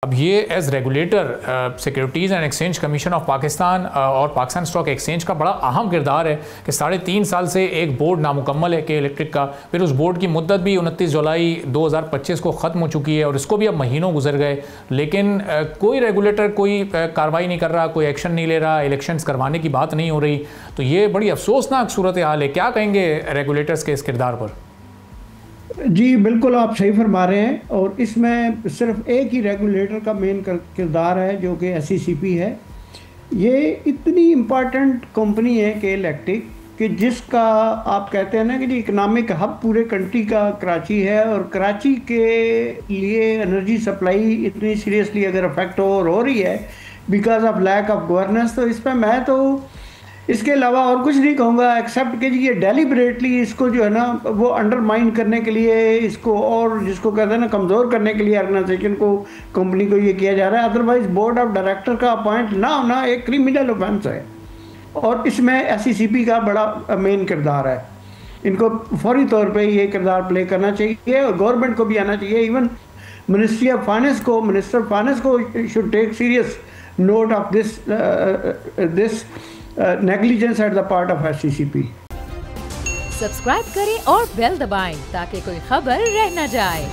अब ये as regulator securities and exchange commission of Pakistan और पाकिस्तान स्टॉक एक्सचेंज का बड़ा अहम किरदार है कि 3.5 साल से एक बोर्ड नामुकम्मल है के इलेक्ट्रिक का। फिर उस बोर्ड की मुद्दत भी 29 जुलाई 2025 को ख़त्म हो चुकी है और इसको भी अब महीनों गुजर गए, लेकिन कोई रेगुलेटर कोई कार्रवाई नहीं कर रहा, कोई एक्शन नहीं ले रहा, इलेक्शंस करवाने की बात नहीं हो रही। तो ये बड़ी अफसोसनाक सूरत हाल है। क्या कहेंगे रेगुलेटर्स के इस किरदार पर? जी बिल्कुल, आप सही फरमा रहे हैं। और इसमें सिर्फ एक ही रेगुलेटर का मेन किरदार है जो कि SECP है। ये इतनी इम्पॉर्टेंट कंपनी है के इलेक्ट्रिक कि जिसका आप कहते हैं ना कि जी इकनॉमिक हब पूरे कंट्री का कराची है, और कराची के लिए एनर्जी सप्लाई इतनी सीरियसली अगर अफेक्ट हो रही है because of lack of governance, तो इस पर मैं तो इसके अलावा और कुछ नहीं कहूँगा एक्सेप्ट कि ये डेलिबरेटली इसको जो है ना वो अंडरमाइन करने के लिए, इसको और जिसको कहते हैं ना कमज़ोर करने के लिए ऑर्गेनाइजेशन को, कंपनी को ये किया जा रहा है। अदरवाइज बोर्ड ऑफ डायरेक्टर का अपॉइंट ना होना एक क्रिमिनल ऑफेंस है और इसमें SECP का बड़ा मेन किरदार है। इनको फौरी तौर पर ये किरदार प्ले करना चाहिए और गवर्नमेंट को भी आना चाहिए। इवन मिनिस्ट्री ऑफ फाइनेंस को, मिनिस्टर ऑफ फाइनेंस को should take serious note of this negligence at the part of SECP। Subscribe करें और बेल दबाएं ताकि कोई खबर रह न जाए।